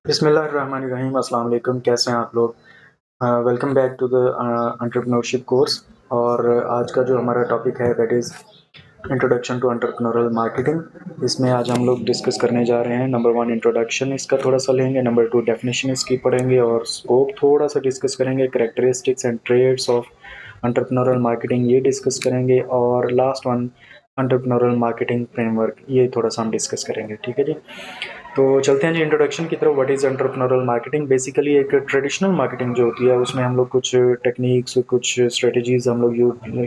बिस्मिल्लाहिर्रहमानिर्रहीम अस्सलाम वालेकुम। कैसे हैं आप लोग? Welcome back to the entrepreneurship course. और आज का जो हमारा टॉपिक है that is introduction to entrepreneurial marketing. इसमें आज हम लोग डिस्कस करने जा रहे हैं। नंबर 1 इंट्रोडक्शन इसका थोड़ा सा लेंगे, नंबर 2 डेफिनेशन इसकी पढ़ेंगे और स्कोप थोड़ा सा डिस्कस करेंगे, characteristics and traits of entrepreneurial marketing ये डिस्कस करेंगे, और last one entrepreneurial marketing framework ये थोड़ा सा हम डिस्कस करेंगे। ठीक है जी। तो चलते हैं जी इंट्रोडक्शन की तरफ। What is entrepreneurial marketing? Basically एक ट्रेडिशनल मार्केटिंग जो होती है उसमें हम लोग कुछ टेक्निक्स, कुछ स्ट्रेटजीज हम लोग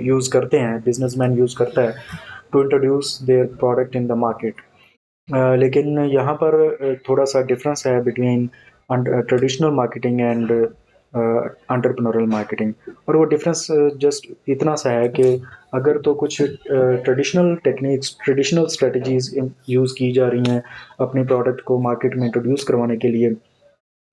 यूज़ करते हैं, बिजनेसमैन यूज़ करता है to introduce their product in the market. लेकिन यहाँ पर थोड़ा सा डिफरेंस है between traditional marketing and entrepreneurial marketing. और वो डिफरेंस जस्ट इतना सा है कि अगर तो कुछ traditional techniques, traditional strategies use की जा रही हैं अपनी प्रोडक्ट को मार्केट में इंट्रोड्यूस करवाने के लिए,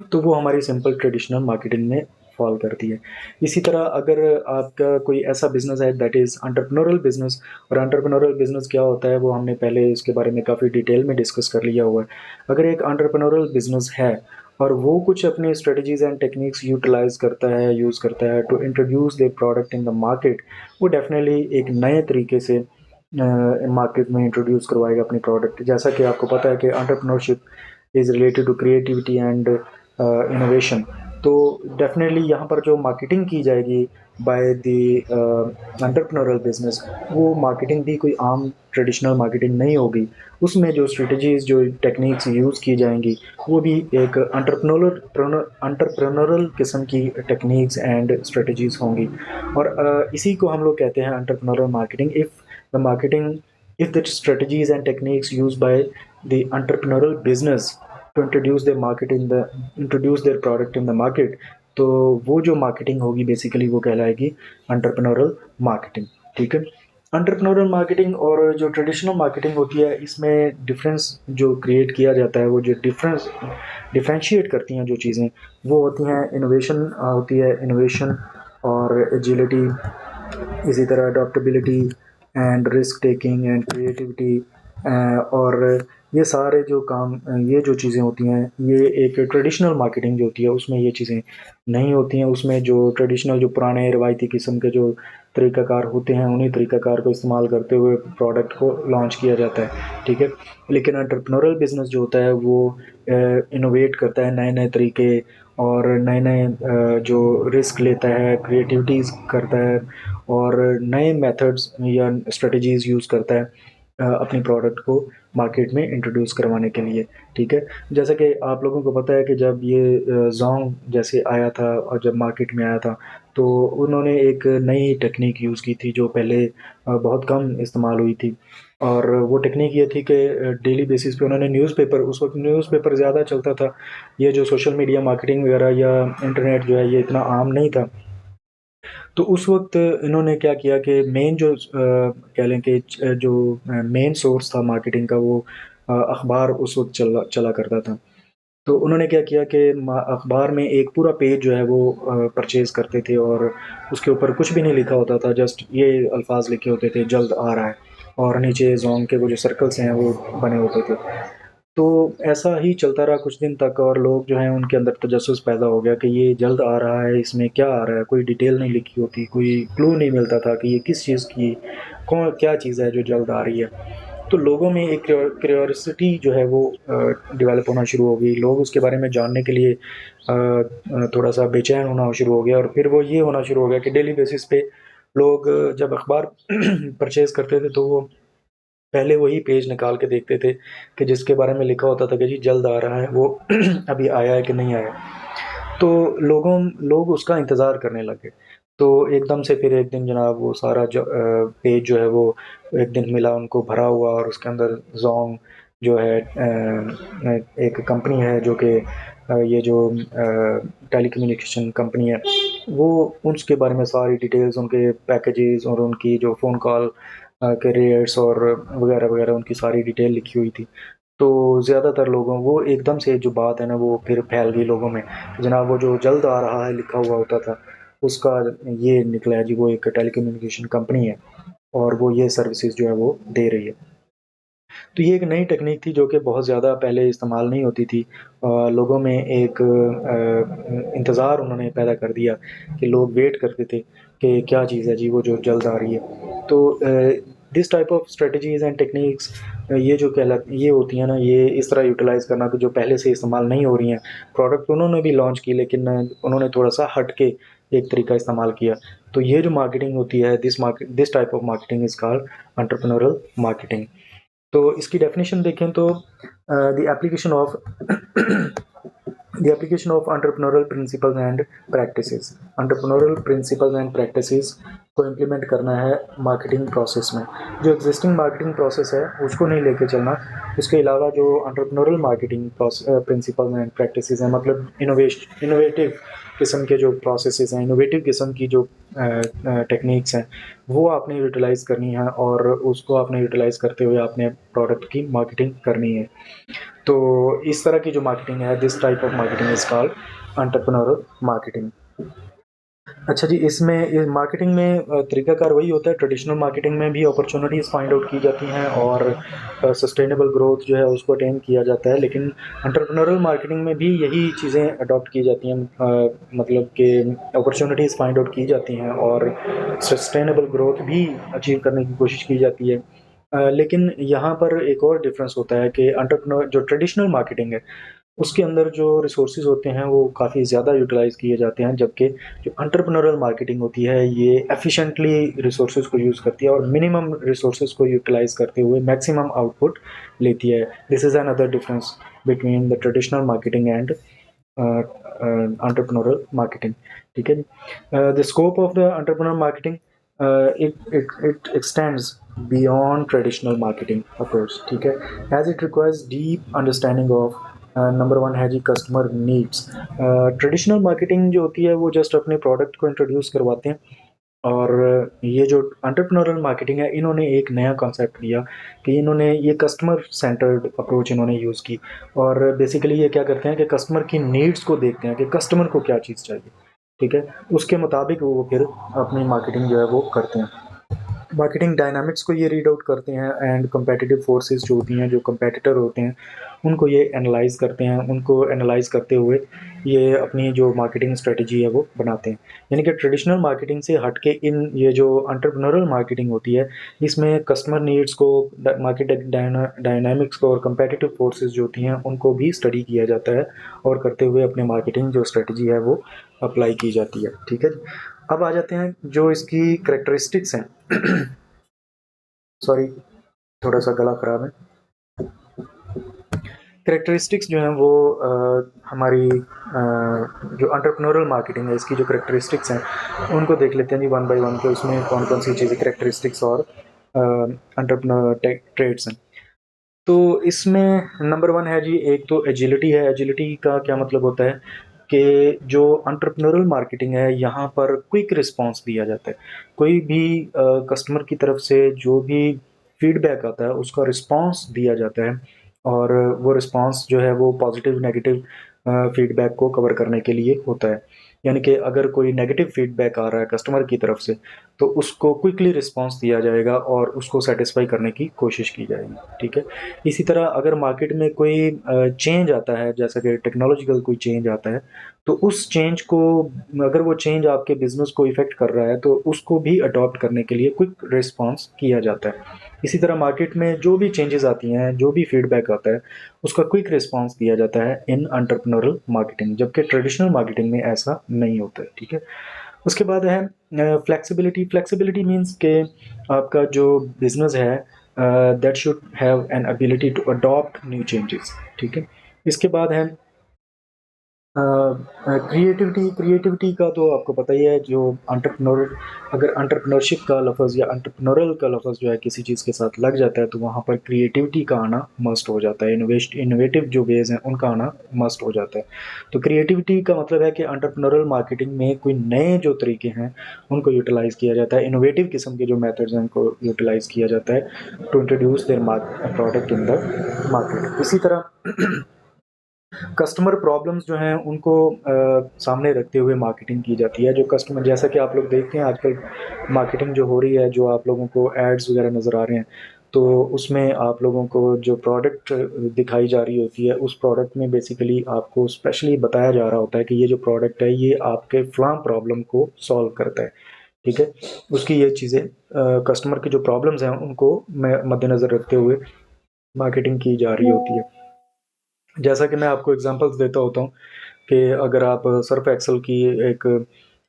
तो वो हमारी सिंपल ट्रेडिशनल मार्केटिंग में फॉल करती है। इसी तरह अगर आपका कोई ऐसा बिजनेस है दैट इज़ एंटरप्रेन्योरल बिजनेस, और एंटरप्रेन्योरल बिजनेस क्या होता है वो हमने पहले इसके बारे में काफ़ी डिटेल में डिस्कस कर लिया हुआ है। अगर एक एंटरप्रेन्योरल बिजनेस है और वो कुछ अपनी स्ट्रेटजीज एंड टेक्निक्स यूटिलाइज करता है, यूज़ करता है to introduce their product in the market, वो डेफिनेटली एक नए तरीके से मार्केट में इंट्रोड्यूस करवाएगा अपनी प्रोडक्ट। जैसा कि आपको पता है कि entrepreneurship is related to creativity and innovation. तो डेफिनेटली यहाँ पर जो मार्केटिंग की जाएगी बाय द एंटरप्रेन्योरल बिजनेस, वो मार्केटिंग भी कोई आम ट्रेडिशनल मार्केटिंग नहीं होगी। उसमें जो स्ट्रेटजीज, जो टेक्निक्स यूज़ की जाएंगी वो भी एक एंटरप्रेन्योरल किस्म की टेक्निक्स एंड स्ट्रेटजीज होंगी। और इसी को हम लोग कहते हैं entrepreneurial marketing. if the strategies and techniques used by the entrepreneurial business to introduce their product in the market, तो वो जो मार्केटिंग होगी बेसिकली वो कहलाएगी एंटरप्रेन्योरल मार्केटिंग। ठीक है। एंटरप्रेन्योरल मार्केटिंग और जो ट्रेडिशनल मार्केटिंग होती है इसमें डिफरेंस जो क्रिएट किया जाता है, वो जो डिफरेंशिएट करती हैं जो चीज़ें, वो होती हैं इनोवेशन, होती है इनोवेशन और एजिलिटी, इसी तरह adaptability and risk taking and creativity. और ये सारे जो काम, ये जो चीज़ें होती हैं, ये एक ट्रेडिशनल मार्केटिंग जो होती है उसमें ये चीज़ें नहीं होती हैं। उसमें जो ट्रेडिशनल, जो पुराने रवायती किस्म के जो तरीक़ाकार होते हैं, उन्हीं तरीक़ाकार को इस्तेमाल करते हुए प्रोडक्ट को लॉन्च किया जाता है। ठीक है। लेकिन एंटरप्रेन्योरल बिजनेस जो होता है वो इनोवेट करता है नए नए तरीके, और नए नए जो रिस्क लेता है, क्रिएटिविटीज़ करता है, और नए मेथड्स या स्ट्रेटजीज़ यूज़ करता है अपनी प्रोडक्ट को मार्केट में इंट्रोड्यूस करवाने के लिए। ठीक है। जैसा कि आप लोगों को पता है कि जब ये ज़ोंग जैसे आया था और जब मार्केट में आया था, तो उन्होंने एक नई टेक्निक यूज़ की थी जो पहले बहुत कम इस्तेमाल हुई थी। और वो टेक्निक ये थी कि डेली बेसिस पे उन्होंने न्यूज़पेपर, उस वक़्त न्यूज़पेपर ज़्यादा चलता था। ये जो सोशल मीडिया मार्केटिंग वगैरह या इंटरनेट जो है ये इतना आम नहीं था। तो उस वक़्त इन्होंने क्या किया कि मेन जो कह लें कि जो मेन सोर्स था मार्केटिंग का, वो अखबार उस वक़्त चला करता था। तो उन्होंने क्या किया कि अखबार में एक पूरा पेज जो है वो परचेज़ करते थे, और उसके ऊपर कुछ भी नहीं लिखा होता था, जस्ट ये अल्फ़ाज़ लिखे होते थे, जल्द आ रहा है, और नीचे ज़ोंग के वो जो सर्कल्स हैं वो बने होते थे। तो ऐसा ही चलता रहा कुछ दिन तक, और लोग जो हैं उनके अंदर तजस्सुस पैदा हो गया कि ये जल्द आ रहा है, इसमें क्या आ रहा है, कोई डिटेल नहीं लिखी होती, कोई क्लू नहीं मिलता था कि ये किस चीज़ की, कौन क्या चीज़ है जो जल्द आ रही है। तो लोगों में एक क्यूरियोसिटी जो है वो डेवलप होना शुरू हो गई। लोग उसके बारे में जानने के लिए थोड़ा-सा बेचैन होना शुरू हो गया, और फिर वो ये होना शुरू हो गया कि डेली बेसिस पे लोग जब अखबार परचेज़ करते थे तो वो पहले वही पेज निकाल के देखते थे कि जिसके बारे में लिखा होता था कि जी जल्द आ रहा है, वो अभी आया है कि नहीं आया। तो लोग उसका इंतज़ार करने लगे। तो एकदम से फिर एक दिन जनाब वो सारा पेज जो है वो एक दिन मिला उनको भरा हुआ, और उसके अंदर ज़ोंग जो है एक कंपनी है जो कि ये जो टेलीकम्युनिकेशन कंपनी है, वो उसके बारे में सारी डिटेल्स, उनके पैकेजेज़ और उनकी जो फ़ोन कॉल के रेट्स और वगैरह-वगैरह उनकी सारी डिटेल लिखी हुई थी। तो ज़्यादातर लोगों, वो एकदम से जो बात है ना वो फिर फैल गई लोगों में, जनाब वो जो जल्द आ रहा है लिखा हुआ होता था, उसका ये निकला है जी, वो एक टेलीकम्युनिकेशन कंपनी है, और वो ये सर्विसेज़ जो है वो दे रही है। तो ये एक नई टेक्नीक थी जो कि बहुत ज़्यादा पहले इस्तेमाल नहीं होती थी। लोगों में एक इंतज़ार उन्होंने पैदा कर दिया कि लोग वेट करते थे कि क्या चीज़ है जी वो जो जल्द आ रही है। तो this type of strategies and techniques ये जो कहला ये होती हैं ना, ये इस तरह यूटिलाइज़ करना कि जो पहले से इस्तेमाल नहीं हो रही हैं। प्रोडक्ट उन्होंने भी लॉन्च की लेकिन उन्होंने थोड़ा-सा हट के एक तरीका इस्तेमाल किया। तो ये जो मार्केटिंग होती है this type of marketing is called entrepreneurial marketing. तो इसकी डेफिनेशन देखें तो the application of the application of entrepreneurial principles and practices। entrepreneurial principles and practices को इम्प्लीमेंट करना है मार्केटिंग प्रोसेस में। जो एग्जिस्टिंग मार्केटिंग प्रोसेस है उसको नहीं लेके चलना। उसके अलावा जो entrepreneurial marketing principles and practices हैं, मतलब इनोवेटिव किस्म के जो प्रोसेसेस हैं, इनोवेटिव किस्म की जो टेक्निक्स हैं, वो आपने यूटिलाइज़ करनी है और उसको आपने यूटिलाइज़ करते हुए आपने प्रोडक्ट की मार्केटिंग करनी है। तो इस तरह की जो मार्केटिंग है, this type of marketing is called entrepreneurial marketing. अच्छा जी, इसमें इस मार्केटिंग में तरीकाकार वही होता है। ट्रेडिशनल मार्केटिंग में भी अपॉर्चुनिटीज़ फाइंड आउट की जाती हैं और सस्टेनेबल ग्रोथ जो है उसको अटेन किया जाता है, लेकिन एंटरप्रेन्योरल मार्केटिंग में भी यही चीज़ें अडॉप्ट की जाती हैं। मतलब कि अपॉर्चुनिटीज़ फाइंड आउट की जाती हैं और सस्टेनेबल ग्रोथ भी अचीव करने की कोशिश की जाती है। लेकिन यहाँ पर एक और डिफरेंस होता है कि एंटरप्रेन्योर जो ट्रेडिशनल मार्केटिंग है उसके अंदर जो रिसोर्सेज होते हैं वो काफ़ी ज़्यादा यूटिलाइज़ किए जाते हैं, जबकि जो एंटरप्रेन्योरल मार्केटिंग होती है ये एफिशिएंटली रिसोर्सेज को यूज़ करती है और मिनिमम रिसोर्सेज को यूटिलाइज़ करते हुए मैक्सिमम आउटपुट लेती है। This is another difference between the traditional marketing and entrepreneurial marketing। ठीक है जी। The scope of the entrepreneurial marketing it extends beyond traditional marketing approach। ठीक है, as it requires deep understanding of number one है जी customer needs. Traditional marketing जो होती है वो जस्ट अपने प्रोडक्ट को इंट्रोड्यूस करवाते हैं, और ये जो एंटरप्रेन्योरल मार्केटिंग है इन्होंने एक नया कॉन्सेप्ट दिया कि इन्होंने ये कस्टमर सेंटर्ड अप्रोच इन्होंने यूज़ की। और बेसिकली ये क्या करते हैं कि कस्टमर की नीड्स को देखते हैं कि कस्टमर को क्या चीज़ चाहिए। ठीक है, उसके मुताबिक वो फिर अपनी मार्केटिंग जो है वो करते हैं। मार्केटिंग डायनामिक्स को ये रीड आउट करते हैं एंड कम्पेटिटिव फोर्सेस जो होती हैं, जो कंपेटिटर होते हैं, उनको ये एनालाइज करते हैं। उनको एनालाइज करते हुए ये अपनी जो मार्केटिंग स्ट्रेटजी है वो बनाते हैं। यानी कि ट्रेडिशनल मार्केटिंग से हट के इन ये जो एंटरप्रेन्योरल मार्केटिंग होती है इसमें कस्टमर नीड्स को, मार्केट डायनामिक्स को और कंपेटिटिव फोर्सेस जो होती हैं उनको भी स्टडी किया जाता है और करते हुए अपने मार्केटिंग जो स्ट्रेटजी है वो अप्लाई की जाती है। ठीक है जी। अब आ जाते हैं जो इसकी करेक्टरिस्टिक्स हैं। सॉरी, थोड़ा सा गला खराब है। करेक्टरिस्टिक्स जो हैं वो हमारी जो एंटरप्रेन्योरल मार्केटिंग है इसकी जो करेक्टरिस्टिक्स हैं उनको देख लेते हैं जी वन बाय वन के उसमें कौन कौन सी चीज़ें करेक्टरिस्टिक्स और एंटरप्रेन्योर ट्रेड्स हैं। तो इसमें नंबर वन है जी, एक तो एजिलिटी है। एजिलिटी का क्या मतलब होता है कि जो एंटरप्रेन्योरल मार्केटिंग है यहाँ पर क्विक रिस्पांस दिया जाता है। कोई भी कस्टमर की तरफ से जो भी फीडबैक आता है उसका रिस्पांस दिया जाता है, और वो रिस्पांस जो है वो पॉजिटिव नेगेटिव फीडबैक को कवर करने के लिए होता है। यानी कि अगर कोई नेगेटिव फीडबैक आ रहा है कस्टमर की तरफ से तो उसको क्विकली रिस्पांस दिया जाएगा और उसको सेटिस्फाई करने की कोशिश की जाएगी। ठीक है, इसी तरह अगर मार्केट में कोई चेंज आता है, जैसा कि टेक्नोलॉजिकल कोई चेंज आता है, तो उस चेंज को, अगर वो चेंज आपके बिजनेस को इफेक्ट कर रहा है तो उसको भी अडॉप्ट करने के लिए क्विक रिस्पांस किया जाता है। इसी तरह मार्केट में जो भी चेंजेस आती हैं, जो भी फीडबैक आता है, उसका क्विक रिस्पांस दिया जाता है इन एंटरप्रेन्योरल मार्केटिंग, जबकि ट्रेडिशनल मार्केटिंग में ऐसा नहीं होता है। ठीक है, उसके बाद है फ्लेक्सिबिलिटी। फ्लेक्सिबिलिटी मीन्स के आपका जो बिजनेस है that should have an ability to adopt new changes. ठीक है, इसके बाद है क्रिएटिविटी। क्रिएटिविटी का तो आपको पता ही है, जो एंटरप्रेन्योर, अगर एंटरप्रेन्योरशिप का लफ्ज़ या एंटरप्रेन्योरल का लफ्ज़ जो है किसी चीज़ के साथ लग जाता है तो वहाँ पर क्रिएटिविटी का आना मस्ट हो जाता है। इनोवेटिव जो वेज हैं उनका आना मस्ट हो जाता है। तो क्रिएटिविटी का मतलब है कि एंटरप्रेन्योरल मार्केटिंग में कोई नए जो तरीके हैं उनको यूटिलाइज़ किया जाता है। इनोवेटिव किस्म के जो मेथड्स हैं उनको यूटिलाइज़ किया जाता है to introduce their product in the market. इसी तरह कस्टमर प्रॉब्लम्स जो हैं उनको सामने रखते हुए मार्केटिंग की जाती है। जो कस्टमर, जैसा कि आप लोग देखते हैं आजकल मार्केटिंग जो हो रही है, जो आप लोगों को एड्स वगैरह नज़र आ रहे हैं, तो उसमें आप लोगों को जो प्रोडक्ट दिखाई जा रही होती है, उस प्रोडक्ट में बेसिकली आपको स्पेशली बताया जा रहा होता है कि ये जो प्रोडक्ट है ये आपके फ़लाँ प्रॉब्लम को सॉल्व करता है, ठीक है? उसकी ये चीज़ें कस्टमर की जो प्रॉब्लम्स हैं उनको मद्देनज़र रखते हुए मार्केटिंग की जा रही होती है। जैसा कि मैं आपको एग्ज़ाम्पल्स देता होता हूँ कि अगर आप सर्फ़ एक्सेल की एक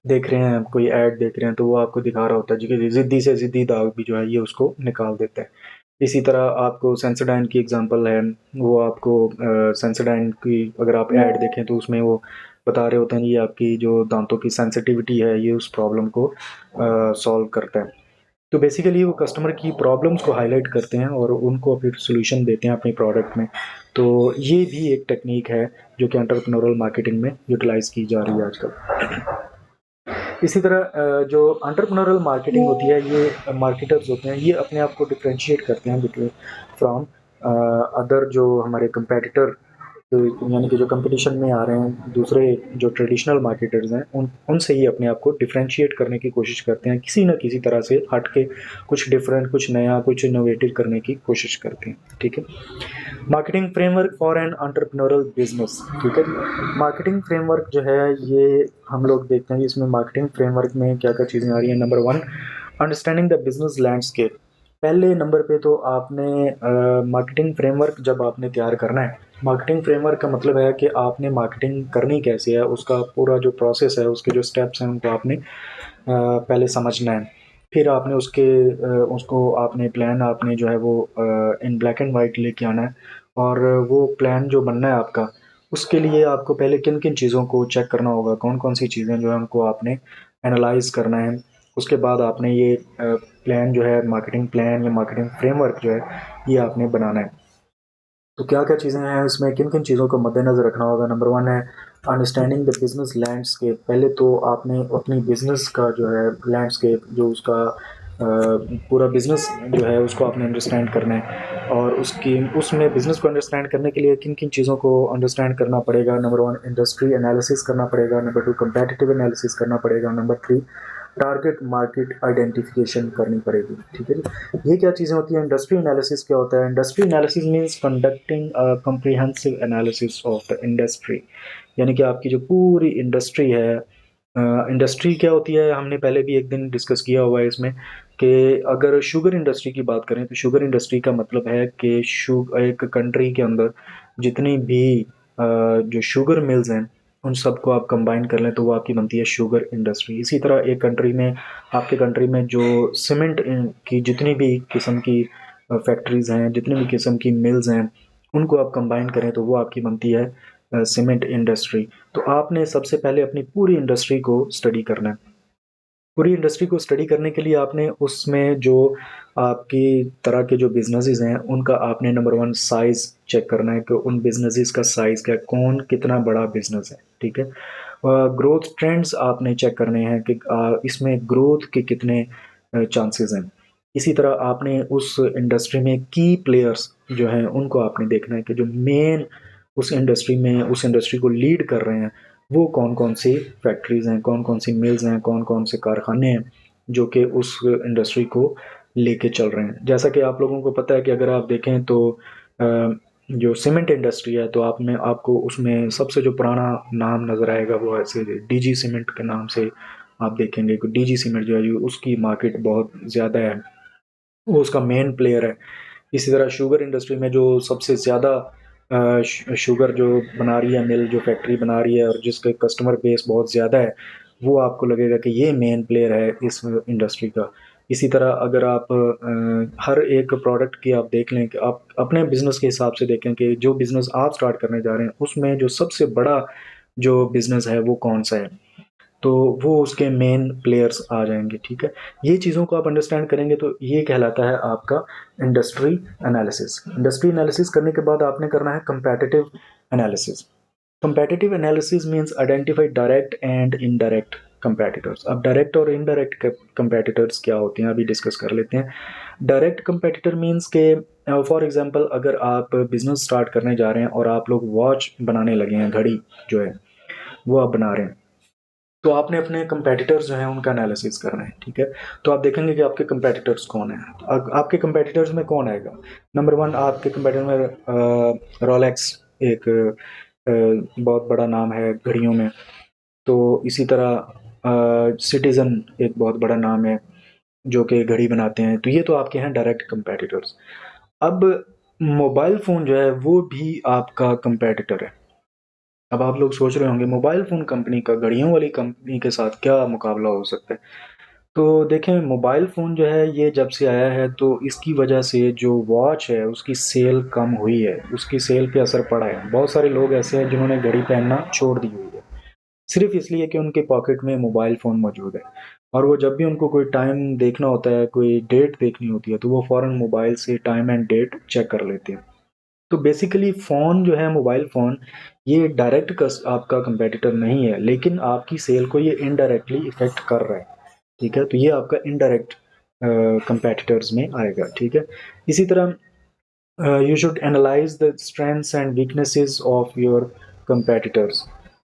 देख रहे हैं, कोई ऐड देख रहे हैं, तो वो आपको दिखा रहा होता है जी कि ज़िद्दी से ज़िद्दी दाग भी जो है ये उसको निकाल देता है। इसी तरह आपको सेंसोडाइन की एग्ज़ाम्पल है, वो आपको सेंसोडाइन की अगर आप ऐड देखें तो उसमें वो बता रहे होते हैं ये आपकी जो दाँतों की सेंसिटिविटी है, ये उस प्रॉब्लम को सॉल्व करता है। तो बेसिकली वो कस्टमर की प्रॉब्लम्स को हाइलाइट करते हैं और उनको फिर सॉल्यूशन देते हैं अपने प्रोडक्ट में। तो ये भी एक टेक्नीक है जो कि एंटरप्रेन्योरल मार्केटिंग में यूटिलाइज़ की जा रही है आजकल। इसी तरह जो एंटरप्रेन्योरल मार्केटिंग होती है, ये मार्केटर्स होते हैं, ये अपने आप को डिफरेंशिएट करते हैं बिटवीन फ्रॉम अदर जो हमारे कंपेटिटर, तो यानी कि जो कंपटीशन में आ रहे हैं दूसरे जो ट्रेडिशनल मार्केटर्स हैं, उनसे ही अपने आप को डिफरेंशिएट करने की कोशिश करते हैं, किसी न किसी तरह से हट के कुछ डिफरेंट, कुछ नया, कुछ इनोवेटिव करने की कोशिश करते हैं, ठीक है? Marketing framework for an entrepreneurial business, ठीक है जी। मार्केटिंग फ्रेमवर्क जो है ये हम लोग देखते हैं कि इसमें मार्केटिंग फ्रेमवर्क में क्या क्या चीज़ें आ रही हैं। Number one, understanding the business landscape. पहले नंबर पे तो आपने मार्केटिंग फ्रेमवर्क जब आपने तैयार करना है, मार्केटिंग फ्रेमवर्क का मतलब है कि आपने मार्केटिंग करनी कैसे है, उसका पूरा जो प्रोसेस है, उसके जो स्टेप्स हैं उनको आपने पहले समझना है। फिर आपने उसको आपने प्लान आपने जो है वो इन ब्लैक एंड वाइट लेके आना है, और वो प्लान जो बनना है आपका, उसके लिए आपको पहले किन-किन चीज़ों को चेक करना होगा, कौन-कौन सी चीज़ें जो है उनको आपने एनालाइज़ करना है। उसके बाद आपने ये प्लान जो है, मार्केटिंग प्लान या मार्केटिंग फ्रेमवर्क जो है, ये आपने बनाना है। तो क्या-क्या चीज़ें हैं इसमें, किन-किन चीज़ों को मद्देनज़र रखना होगा? नंबर 1 है अंडरस्टैंडिंग द बिज़नेस लैंडस्केप। पहले तो आपने अपनी बिज़नेस का जो है लैंडस्केप, जो उसका पूरा बिज़नेस जो है उसको आपने अंडरस्टैंड करना है, और उसमें बिज़नेस को अंडरस्टैंड करने के लिए किन-किन चीज़ों को अंडरस्टैंड करना पड़ेगा? नंबर 1 इंडस्ट्री एनालिसिस करना पड़ेगा, नंबर 2 कम्पेटिटिव एनालिसिस करना पड़ेगा, नंबर 3 टारगेट मार्केट आइडेंटिफिकेशन करनी पड़ेगी, ठीक है जी। ये क्या चीज़ें होती हैं? इंडस्ट्री एनालिसिस क्या होता है? Industry analysis means conducting a comprehensive analysis of the industry, यानी कि आपकी जो पूरी इंडस्ट्री है, इंडस्ट्री क्या होती है, हमने पहले भी एक दिन डिस्कस किया हुआ है इसमें, कि अगर शुगर इंडस्ट्री की बात करें तो शुगर इंडस्ट्री का मतलब है कि एक कंट्री के अंदर जितनी भी जो शुगर मिल्स हैं, उन सबको आप कंबाइन कर लें तो वो आपकी बनती है शुगर इंडस्ट्री। इसी तरह एक कंट्री में, आपके कंट्री में जो सीमेंट की जितनी भी किस्म की फैक्ट्रीज़ हैं, जितनी भी किस्म की मिल्स हैं, उनको आप कंबाइन करें तो वो आपकी बनती है सीमेंट इंडस्ट्री। तो आपने सबसे पहले अपनी पूरी इंडस्ट्री को स्टडी करना है। पूरी इंडस्ट्री को स्टडी करने के लिए आपने उसमें जो आपकी तरह के जो बिज़नेसेस हैं, उनका आपने नंबर 1 साइज़ चेक करना है कि उन बिज़नेसेस का साइज़ क्या है, कौन कितना बड़ा बिज़नेस है, ठीक है? ग्रोथ ट्रेंड्स आपने चेक करने हैं कि इसमें ग्रोथ के कितने चांसेस हैं। इसी तरह आपने उस इंडस्ट्री में की प्लेयर्स जो हैं, उनको आपने देखना है कि जो मेन उस इंडस्ट्री में उस इंडस्ट्री को लीड कर रहे हैं, वो कौन-कौन सी फैक्ट्रीज़ हैं, कौन-कौन सी मिल्स हैं, कौन-कौन से कारखाने हैं, जो कि उस इंडस्ट्री को लेके चल रहे हैं। जैसा कि आप लोगों को पता है कि अगर आप देखें तो अ, जो सीमेंट इंडस्ट्री है, तो आपको उसमें सबसे जो पुराना नाम नज़र आएगा वो ऐसे डीजी सीमेंट के नाम से आप देखेंगे कि डीजी सीमेंट जो है उसकी मार्केट बहुत ज़्यादा है, वो उसका मेन प्लेयर है। इसी तरह शुगर इंडस्ट्री में जो सबसे ज़्यादा शुगर जो बना रही है मिल, जो फैक्ट्री बना रही है और जिसका कस्टमर बेस बहुत ज़्यादा है, वो आपको लगेगा कि ये मेन प्लेयर है इस इंडस्ट्री का। इसी तरह अगर आप हर एक प्रोडक्ट की आप देख लें कि आप अपने बिज़नेस के हिसाब से देखें कि जो बिज़नेस आप स्टार्ट करने जा रहे हैं, उसमें जो सबसे बड़ा जो बिज़नेस है वो कौन-सा है? तो वो उसके मेन प्लेयर्स आ जाएँगे, ठीक है? ये चीज़ों को आप अंडरस्टैंड करेंगे तो ये कहलाता है आपका इंडस्ट्री एनालिसिस। इंडस्ट्री एनालिसिस करने के बाद आपने करना है competitive analysis. Competitive analysis means identify direct and indirect competitors. अब डायरेक्ट और इनडायरेक्ट कंपेटिटर्स क्या होते हैं, अभी डिस्कस कर लेते हैं। डायरेक्ट कंपेटिटर मीन्स के फॉर एग्ज़ाम्पल अगर आप बिज़नेस स्टार्ट करने जा रहे हैं और आप लोग वॉच बनाने लगे हैं, घड़ी जो है, वो आप बना रहे हैं। तो आपने अपने कंपेटिटर्स जो हैं उनका एनालिसिस करना है, ठीक है। तो आप देखेंगे कि आपके कंपेटिटर्स कौन हैं। आपके कंपेटिटर्स में कौन आएगा? नंबर वन, आपके कंपेटिटर में रोलेक्स एक बहुत बड़ा नाम है घड़ियों में। तो इसी तरह सिटीजन एक बहुत बड़ा नाम है जो कि घड़ी बनाते हैं। तो ये तो आपके हैं डायरेक्ट कंपेटिटर्स। अब मोबाइल फ़ोन जो है वो भी आपका कंपेटिटर है। अब आप लोग सोच रहे होंगे मोबाइल फ़ोन कंपनी का घड़ियों वाली कंपनी के साथ क्या मुकाबला हो सकता है? तो देखें, मोबाइल फ़ोन जो है ये जब से आया है तो इसकी वजह से जो वॉच है उसकी सेल कम हुई है, उसकी सेल पे असर पड़ा है। बहुत सारे लोग ऐसे हैं जिन्होंने घड़ी पहनना छोड़ दी हुई है, सिर्फ़ इसलिए कि उनके पॉकेट में मोबाइल फ़ोन मौजूद है। और वो जब भी उनको कोई टाइम देखना होता है, कोई डेट देखनी होती है, तो वो फ़ौरन मोबाइल से टाइम एंड डेट चेक कर लेते हैं। तो बेसिकली फ़ोन जो है, मोबाइल फ़ोन, ये डायरेक्ट कस आपका कंपेटिटर नहीं है, लेकिन आपकी सेल को ये इनडायरेक्टली इफ़ेक्ट कर रहा है, ठीक है? तो ये आपका इनडायरेक्ट कंपेटिटर्स में आएगा, ठीक है? इसी तरह you should analyze the strengths and weaknesses of your competitors।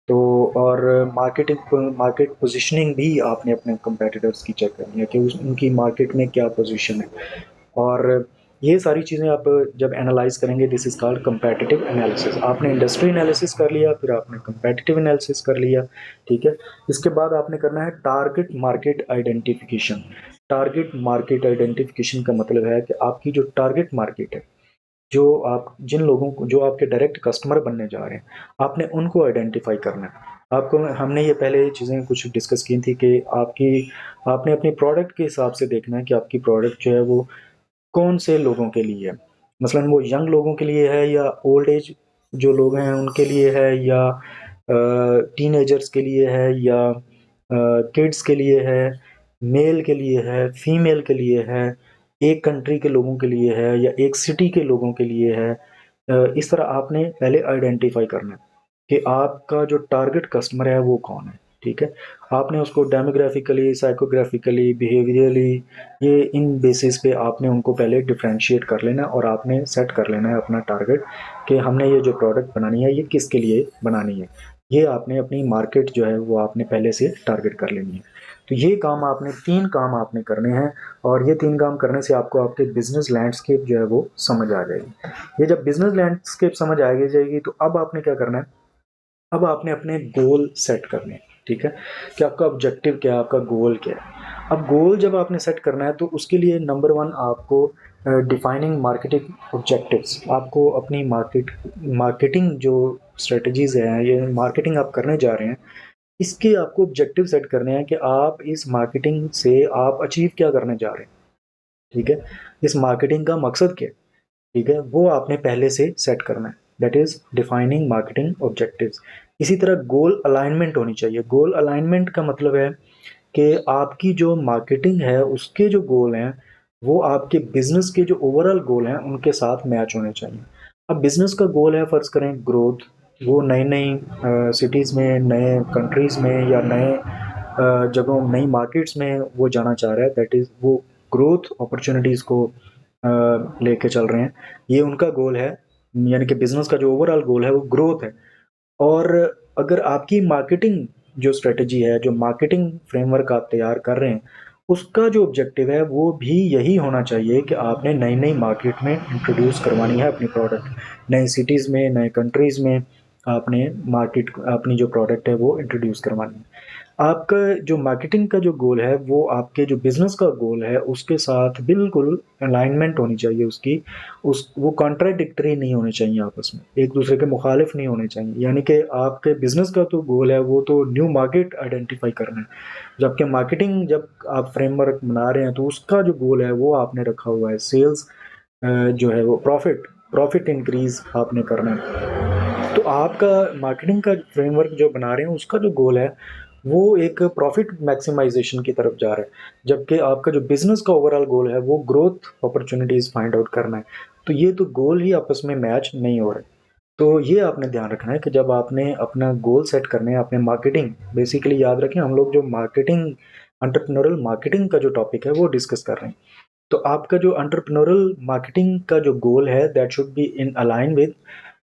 तो और मार्केट पोजीशनिंग भी आपने अपने कंपेटिटर्स की चेक करनी है कि उनकी मार्केट में क्या पोजीशन है। और ये सारी चीज़ें आप जब एनालाइज करेंगे, this is called competitive analysis. आपने इंडस्ट्री एनालिसिस कर लिया, फिर आपने कंपेटिटिव एनालिसिस कर लिया, ठीक है। इसके बाद आपने करना है target market identification. Target market identification का मतलब है कि आपकी जो टारगेट मार्केट है, जो आप जिन लोगों को, जो आपके डायरेक्ट कस्टमर बनने जा रहे हैं, आपने उनको आइडेंटिफाई करना है। आपको हमने ये पहले चीज़ें कुछ डिस्कस की थी कि आपने अपनी प्रोडक्ट के हिसाब से देखना है कि आपकी प्रोडक्ट जो है वो कौन से लोगों के लिए है। मसलन वो यंग लोगों के लिए है, या ओल्ड एज जो लोग हैं उनके लिए है, या टीनेजर्स के लिए है, या किड्स के लिए है, मेल के लिए है, फीमेल के लिए है, एक कंट्री के लोगों के लिए है, या एक सिटी के लोगों के लिए है। इस तरह आपने पहले आइडेंटिफाई करना है कि आपका जो टारगेट कस्टमर है वो कौन है, ठीक है। आपने उसको डेमोग्राफिकली, साइकोग्राफिकली, बिहेवियरली, ये इन बेसिस पे आपने उनको पहले डिफरेंशिएट कर लेना है और आपने सेट कर लेना है अपना टारगेट कि हमने ये जो प्रोडक्ट बनानी है ये किसके लिए बनानी है। ये आपने अपनी मार्केट जो है वो आपने पहले से टारगेट कर लेनी है। तो ये काम आपने, 3 काम आपने करने हैं, और ये 3 काम करने से आपको आपके बिज़नेस लैंडस्केप जो है वो समझ आ जाएगी। ये जब बिज़नेस लैंडस्केप समझ आ जाएगी तो अब आपने क्या करना है, अब आपने अपने गोल सेट करने हैं, ठीक है। कि आपका ऑब्जेक्टिव क्या है, आपका गोल क्या है। अब गोल जब आपने सेट करना है तो उसके लिए नंबर वन आपको डिफाइनिंग मार्केटिंग ऑब्जेक्टिव्स, आपको अपनी मार्केटिंग जो स्ट्रेटजीज है, ये मार्केटिंग आप करने जा रहे हैं, इसके आपको ऑब्जेक्टिव सेट करने हैं कि आप इस मार्केटिंग से आप अचीव क्या करने जा रहे हैं, ठीक है। इस मार्केटिंग का मकसद क्या है, ठीक है, वो आपने पहले से सेट करना है। That is defining marketing objectives. इसी तरह गोल अलाइनमेंट होनी चाहिए। गोल अलाइनमेंट का मतलब है कि आपकी जो मार्केटिंग है उसके जो गोल हैं वो आपके बिजनेस के जो ओवरऑल गोल हैं उनके साथ मैच होने चाहिए। अब बिजनेस का गोल है, फर्ज करें ग्रोथ, वो नई नई सिटीज़ में, नए कंट्रीज़ में, या नए जगहों, नई मार्केट्स में वो जाना चाह रहा है। दैट इज़ वो ग्रोथ अपॉर्चुनिटीज़ को लेके चल रहे हैं, ये उनका गोल है। यानी कि बिजनेस का जो ओवरऑल गोल है वो ग्रोथ है। और अगर आपकी मार्केटिंग जो स्ट्रेटजी है, जो मार्केटिंग फ्रेमवर्क आप तैयार कर रहे हैं, उसका जो ऑब्जेक्टिव है वो भी यही होना चाहिए कि आपने नई नई मार्केट में इंट्रोड्यूस करवानी है अपनी प्रोडक्ट, नई सिटीज़ में, नए कंट्रीज़ में आपने मार्केट अपनी जो प्रोडक्ट है वो इंट्रोड्यूस करवानी है। आपका जो मार्केटिंग का जो गोल है वो आपके जो बिजनेस का गोल है उसके साथ बिल्कुल अलाइनमेंट होनी चाहिए उसकी। उस वो कॉन्ट्राडिक्टरी नहीं होने चाहिए, आपस में एक दूसरे के मुखालिफ नहीं होने चाहिए। यानी कि आपके बिजनेस का तो गोल है वो तो न्यू मार्केट आइडेंटिफाई करना है, जबकि मार्केटिंग जब आप फ्रेमवर्क बना रहे हैं तो उसका जो गोल है वो आपने रखा हुआ है सेल्स, जो है वो प्रॉफिट, प्रॉफिट इंक्रीज आपने करना है। तो आपका मार्केटिंग का फ्रेमवर्क जो बना रहे हैं उसका जो गोल है वो एक प्रॉफिट मैक्सिमाइजेशन की तरफ जा रहा है, जबकि आपका जो बिजनेस का ओवरऑल गोल है वो ग्रोथ अपॉर्चुनिटीज फाइंड आउट करना है। तो ये तो गोल ही आपस में मैच नहीं हो रहे। तो ये आपने ध्यान रखना है कि जब आपने अपना गोल सेट करने हैं, अपने मार्केटिंग, बेसिकली याद रखें हम लोग जो मार्केटिंग, एंटरप्रेन्योरल मार्केटिंग का जो टॉपिक है वो डिस्कस कर रहे हैं। तो आपका जो एंटरप्रेन्योरल मार्केटिंग का जो गोल है that should be in align with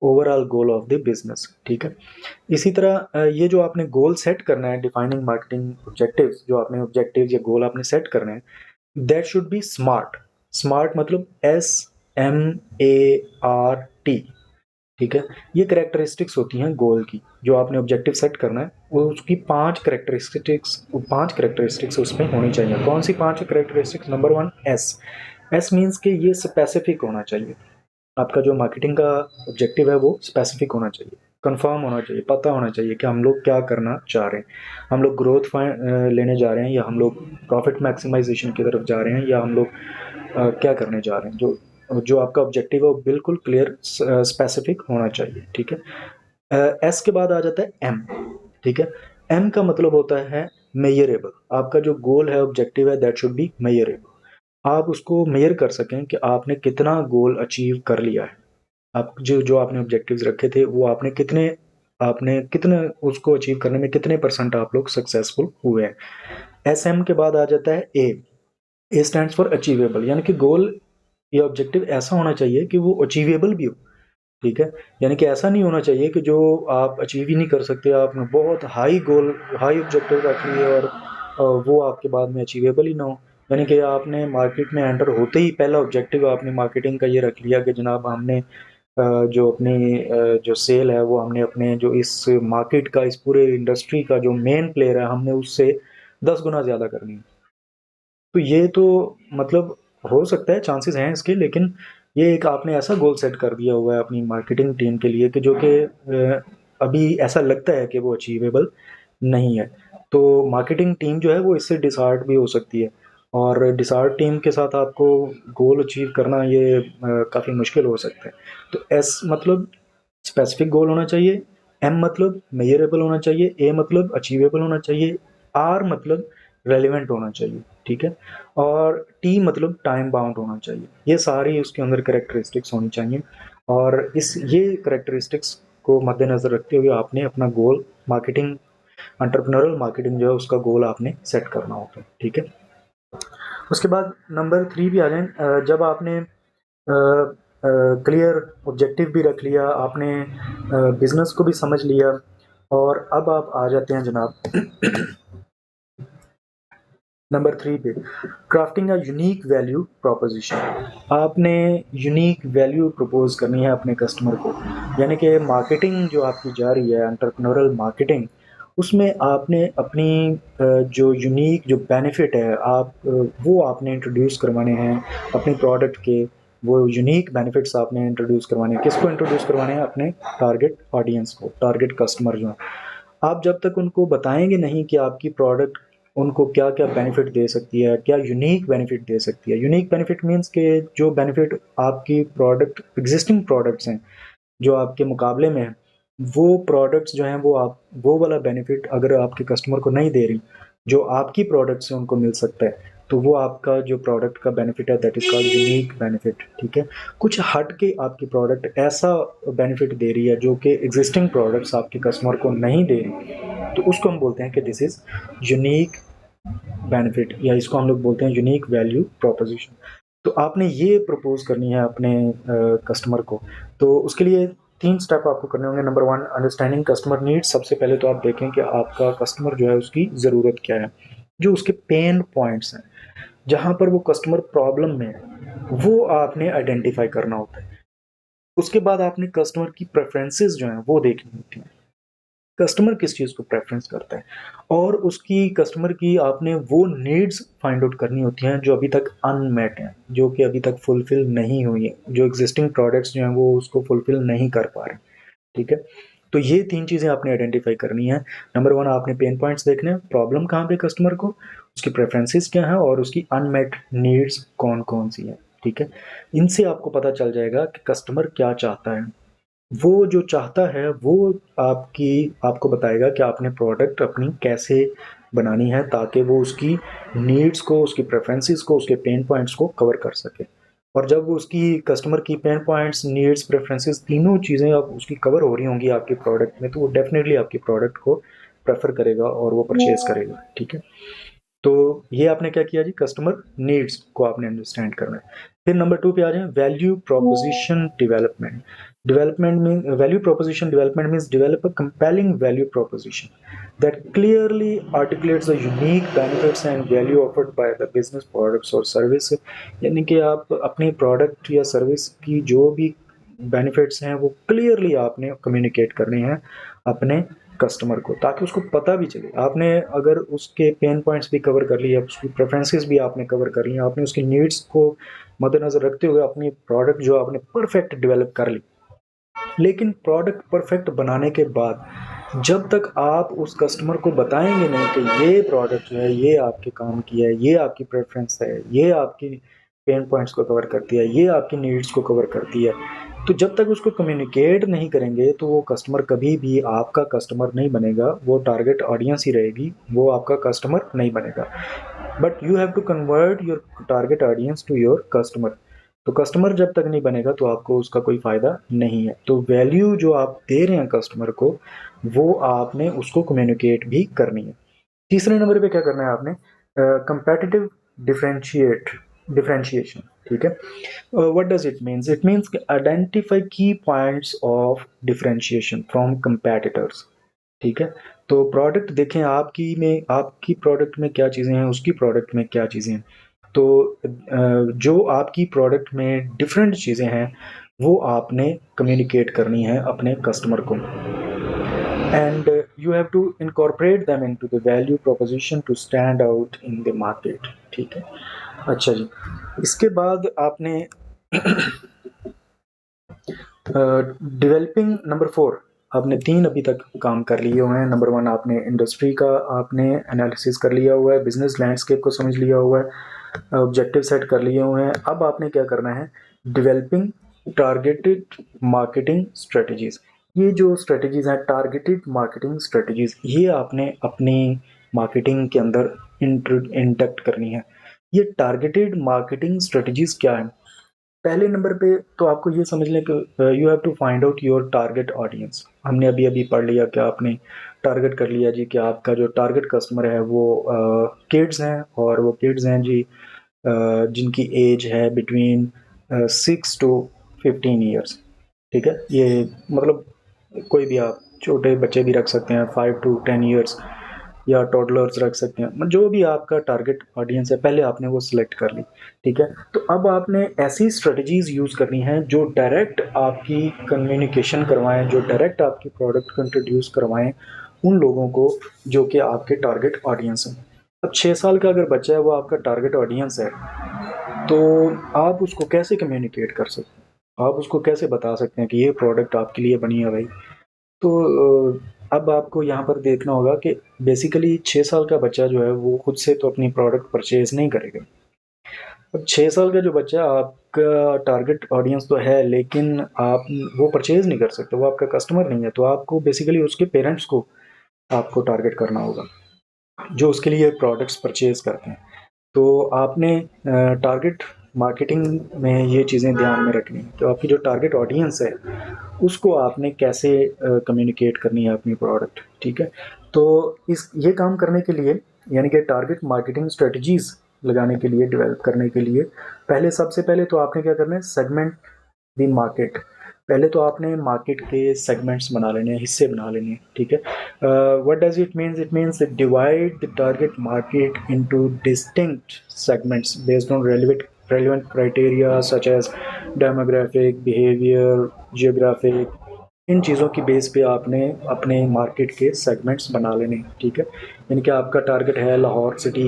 overall goal of the business. ठीक है। इसी तरह ये जो आपने गोल सेट करना है, डिफाइनिंग मार्केटिंग ऑब्जेक्टिव्स, जो आपने ऑब्जेक्टिव या गोल आपने सेट करना है, that should be smart. Smart मतलब SMART। ठीक है। ये करेक्टरिस्टिक्स होती हैं गोल की, जो आपने ऑब्जेक्टिव सेट करना है वो उसकी पांच करेक्टरिस्टिक्स उसमें होनी चाहिए। कौन सी पांच characteristics? Number one, S. S means कि ये स्पेसिफिक होना चाहिए। आपका जो मार्केटिंग का ऑब्जेक्टिव है वो स्पेसिफिक होना चाहिए, कंफर्म होना चाहिए, पता होना चाहिए कि हम लोग क्या करना चाह रहे हैं। हम लोग ग्रोथ लेने जा रहे हैं, या हम लोग प्रॉफिट मैक्सिमाइजेशन की तरफ जा रहे हैं, या हम लोग क्या करने जा रहे हैं। जो जो आपका ऑब्जेक्टिव है वो बिल्कुल क्लियर स्पेसिफिक होना चाहिए। ठीक है। एस के बाद आ जाता है एम। ठीक है। एम का मतलब होता है मेजरेबल। आपका जो गोल है, ऑब्जेक्टिव है, दैट शुड बी मेजरेबल। आप उसको मेजर कर सकें कि आपने कितना गोल अचीव कर लिया है। आप जो जो आपने ऑब्जेक्टिव्स रखे थे वो आपने कितने उसको अचीव करने में कितने परसेंट आप लोग सक्सेसफुल हुए हैं। एस एम के बाद आ जाता है ए। ए स्टैंड्स फॉर अचीवेबल, यानी कि गोल या ऑब्जेक्टिव ऐसा होना चाहिए कि वो अचीवेबल भी हो। ठीक है। यानी कि ऐसा नहीं होना चाहिए कि जो आप अचीव ही नहीं कर सकते, आपने बहुत हाई गोल, हाई ऑब्जेक्टिव रख लिए और वो आपके बाद में अचीवेबल ही ना हो। यानी कि आपने मार्केट में एंटर होते ही पहला ऑब्जेक्टिव आपने मार्केटिंग का ये रख लिया कि जनाब हमने जो अपनी जो सेल है वो हमने अपने जो इस मार्केट का, इस पूरे इंडस्ट्री का जो मेन प्लेयर है, हमने उससे 10 गुना ज़्यादा करनी है। तो ये तो मतलब हो सकता है, चांसेस हैं इसके, लेकिन ये एक आपने ऐसा गोल सेट कर दिया हुआ है अपनी मार्केटिंग टीम के लिए कि जो कि अभी ऐसा लगता है कि वो अचीवेबल नहीं है। तो मार्केटिंग टीम जो है वो इससे डिसहार्ट भी हो सकती है, और डिसहार्ट टीम के साथ आपको गोल अचीव करना ये काफ़ी मुश्किल हो सकता है। तो एस मतलब स्पेसिफिक गोल होना चाहिए, एम मतलब मेजरेबल होना चाहिए, ए मतलब अचीवेबल होना चाहिए, आर मतलब रेलिवेंट होना चाहिए। ठीक है। और टी मतलब टाइम बाउंड होना चाहिए। ये सारी उसके अंदर करेक्टरिस्टिक्स होनी चाहिए, और इस ये करेक्टरिस्टिक्स को मद्देनजर रखते हुए आपने अपना गोल, मार्केटिंग, एंटरप्रेन्योरल मार्केटिंग जो है उसका गोल आपने सेट करना होता है। ठीक है। उसके बाद नंबर 3 भी आ जाए। जब आपने क्लियर ऑब्जेक्टिव भी रख लिया, आपने बिजनेस को भी समझ लिया, और अब आप आ जाते हैं जनाब नंबर 3 पे, crafting a unique value proposition. आपने यूनिक वैल्यू प्रपोज करनी है अपने कस्टमर को। यानी कि मार्केटिंग जो आपकी जा रही है, एंटरप्रेन्योरल मार्केटिंग, उसमें आपने अपनी जो यूनिक जो बेनिफिट है, वो आपने इंट्रोड्यूस करवाने हैं अपने प्रोडक्ट के। वो यूनिक बेनिफिट्स आपने इंट्रोड्यूस करवाने हैं। किसको इंट्रोड्यूस करवाने हैं? अपने टारगेट ऑडियंस को, टारगेट कस्टमर जो है। आप जब तक उनको बताएंगे नहीं कि आपकी प्रोडक्ट उनको क्या क्या बेनिफिट दे सकती है, क्या यूनिक बेनिफिट दे सकती है। यूनिक बेनिफिट मीन्स के जो बेनिफिट आपकी प्रोडक्ट, एग्जिस्टिंग प्रोडक्ट्स हैं जो आपके मुकाबले में है, वो प्रोडक्ट्स जो हैं वो आप वो वाला बेनिफिट अगर आपके कस्टमर को नहीं दे रही, जो आपकी प्रोडक्ट से उनको मिल सकता है, तो वो आपका जो प्रोडक्ट का बेनिफिट है, that is called unique benefit. ठीक है। कुछ हट के आपकी प्रोडक्ट ऐसा बेनिफिट दे रही है जो कि एग्जिस्टिंग प्रोडक्ट्स आपके कस्टमर को नहीं दे रही, तो उसको हम बोलते हैं कि दिस इज यूनिक बेनिफिट, या इसको हम लोग बोलते हैं यूनिक वैल्यू प्रोपोजिशन। तो आपने ये प्रपोज करनी है अपने कस्टमर को। तो उसके लिए 3 स्टेप आपको करने होंगे। Number 1, understanding customer needs. सबसे पहले तो आप देखें कि आपका कस्टमर जो है उसकी ज़रूरत क्या है, जो उसके पेन पॉइंट्स हैं, जहाँ पर वो कस्टमर प्रॉब्लम में है, वो आपने आइडेंटिफाई करना होता है। उसके बाद आपने कस्टमर की प्रेफरेंसेस जो हैं वो देखनी होती हैं। कस्टमर किस चीज़ को प्रेफ़रेंस करता है, और उसकी कस्टमर की आपने वो नीड्स फाइंड आउट करनी होती हैं जो अभी तक अनमेट हैं, जो कि अभी तक फुलफ़िल नहीं हुई हैं, जो एक्जिस्टिंग प्रोडक्ट्स जो हैं वो उसको फुलफ़िल नहीं कर पा रहे हैं। ठीक है? तो ये 3 चीज़ें आपने आइडेंटिफ़ाई करनी है। नंबर 1, आपने पेन पॉइंट्स देखने हैं, प्रॉब्लम कहाँ पे कस्टमर को, उसकी प्रेफ़रेंसेस क्या हैं, और उसकी अनमेट नीड्स कौन-कौन सी हैं। ठीक है? इनसे आपको पता चल जाएगा कि कस्टमर क्या चाहता है। वो जो चाहता है वो आपकी आपको बताएगा कि आपने प्रोडक्ट अपनी कैसे बनानी है, ताकि वो उसकी नीड्स को, उसकी प्रेफरेंसेस को, उसके पेन पॉइंट्स को कवर कर सके। और जब उसकी कस्टमर की पेन पॉइंट्स, नीड्स, प्रेफरेंसेस तीनों चीज़ें अब उसकी कवर हो रही होंगी आपके प्रोडक्ट में, तो वो डेफिनेटली आपके प्रोडक्ट को प्रेफर करेगा और वो परचेज करेगा। ठीक है। तो ये आपने क्या किया जी, कस्टमर नीड्स को आपने अंडरस्टैंड करना है। फिर नंबर 2 पे आ जाए, value proposition development. Development means value proposition. Development means develop a compelling value proposition that clearly articulates the unique benefits and value offered by the business products or service. यानी कि आप अपनी product या service की जो भी benefits हैं वो क्लियरली आपने कम्युनिकेट करने हैं अपने कस्टमर को, ताकि उसको पता भी चले। आपने अगर उसके पेन पॉइंट्स भी कवर कर लिए, उसकी प्रेफरेंसेस भी आपने कवर कर ली, आपने उसकी नीड्स को मद्देनजर रखते हुए अपनी प्रोडक्ट जो आपने परफेक्ट डेवलप कर ली, लेकिन प्रोडक्ट परफेक्ट बनाने के बाद जब तक आप उस कस्टमर को बताएंगे नहीं कि ये प्रोडक्ट जो है ये आपके काम की है, ये आपकी प्रेफरेंस है, ये आपकी पेन पॉइंट्स को कवर करती है, ये आपकी नीड्स को कवर करती है, तो जब तक उसको कम्युनिकेट नहीं करेंगे तो वो कस्टमर कभी भी आपका कस्टमर नहीं बनेगा। वो टारगेट ऑडियंस ही रहेगी, वो आपका कस्टमर नहीं बनेगा। But you have to convert your target audience to your customer. तो कस्टमर जब तक नहीं बनेगा तो आपको उसका कोई फ़ायदा नहीं है। तो वैल्यू जो आप दे रहे हैं कस्टमर को, वो आपने उसको कम्युनिकेट भी करनी है। तीसरे नंबर पे क्या करना है आपने, कंपेटिटिव डिफरेंशिएट डिफरेंशिएशन। ठीक है, what does it means? It means identify की points of differentiation from competitors. ठीक है, तो प्रोडक्ट देखें आपकी में, आपकी प्रोडक्ट में क्या चीज़ें हैं, उसकी प्रोडक्ट में क्या चीज़ें हैं। तो जो आपकी प्रोडक्ट में डिफरेंट चीज़ें हैं वो आपने कम्युनिकेट करनी है अपने कस्टमर को, and you have to incorporate them into the value proposition to stand out in the market. ठीक है, अच्छा जी, इसके बाद आपने डेवलपिंग नंबर 4, आपने 3 अभी तक काम कर लिए हुए हैं। नंबर 1 आपने इंडस्ट्री का आपने एनालिसिस कर लिया हुआ है, बिजनेस लैंडस्केप को समझ लिया हुआ है, ऑब्जेक्टिव सेट कर लिए हुए हैं। अब आपने क्या करना है, डेवलपिंग टारगेटेड मार्केटिंग स्ट्रेटजीज। ये जो स्ट्रेटजीज हैं टारगेटेड मार्केटिंग स्ट्रेटजीज, ये आपने अपनी मार्केटिंग के अंदर इंडक्ट करनी है। ये टारगेटेड मार्केटिंग स्ट्रेटजीज क्या है? पहले नंबर पे तो आपको ये समझ लें कि you have to find out your target audience. हमने अभी अभी पढ़ लिया कि आपने टारगेट कर लिया जी कि आपका जो टारगेट कस्टमर है वो किड्स हैं, और वो किड्स हैं जी जिनकी एज है बिटवीन 6 to 15 ईयर्स। ठीक है, ये मतलब कोई भी आप छोटे बच्चे भी रख सकते हैं, 5 to 10 ईयर्स, या टोडलर्स रख सकते हैं, जो भी आपका टारगेट ऑडियंस है पहले आपने वो सिलेक्ट कर ली। ठीक है, तो अब आपने ऐसी स्ट्रेटजीज यूज़ करनी है जो डायरेक्ट आपकी कम्युनिकेशन करवाएं, जो डायरेक्ट आपकी प्रोडक्ट को इंट्रोड्यूस करवाएं उन लोगों को जो कि आपके टारगेट ऑडियंस हैं। अब 6 साल का अगर बच्चा है वो आपका टारगेट ऑडियंस है, तो आप उसको कैसे कम्युनिकेट कर सकते हैं, आप उसको कैसे बता सकते हैं कि ये प्रोडक्ट आपके लिए बनी है भाई। तो अब आपको यहाँ पर देखना होगा कि बेसिकली 6 साल का बच्चा जो है वो खुद से तो अपनी प्रोडक्ट परचेज नहीं करेगा। अब 6 साल का जो बच्चा है, आपका टारगेट ऑडियंस तो है लेकिन आप वो परचेज नहीं कर सकते, वो आपका कस्टमर नहीं है। तो आपको बेसिकली उसके पेरेंट्स को आपको टारगेट करना होगा जो उसके लिए प्रोडक्ट्स परचेज करते हैं। तो आपने टारगेट मार्केटिंग में ये चीज़ें ध्यान में रखनी है। तो आपकी जो टारगेट ऑडियंस है उसको आपने कैसे कम्युनिकेट करनी है अपनी प्रोडक्ट। ठीक है, तो इस ये काम करने के लिए, यानी कि टारगेट मार्केटिंग स्ट्रेटजीज लगाने के लिए, डेवलप करने के लिए, पहले सबसे पहले तो आपने क्या करना है, सेगमेंट द मार्केट। पहले तो आपने मार्केट के सेगमेंट्स बना लेने हैं, हिस्से बना लेने हैं। ठीक है, what does it means? It means divide the target market into distinct segments based on relevant criteria such as demographic, behavior, geographic। इन चीज़ों की बेस पे आपने अपने मार्केट के सेगमेंट्स बना लेने हैं। ठीक है, यानी कि आपका टारगेट है लाहौर सिटी,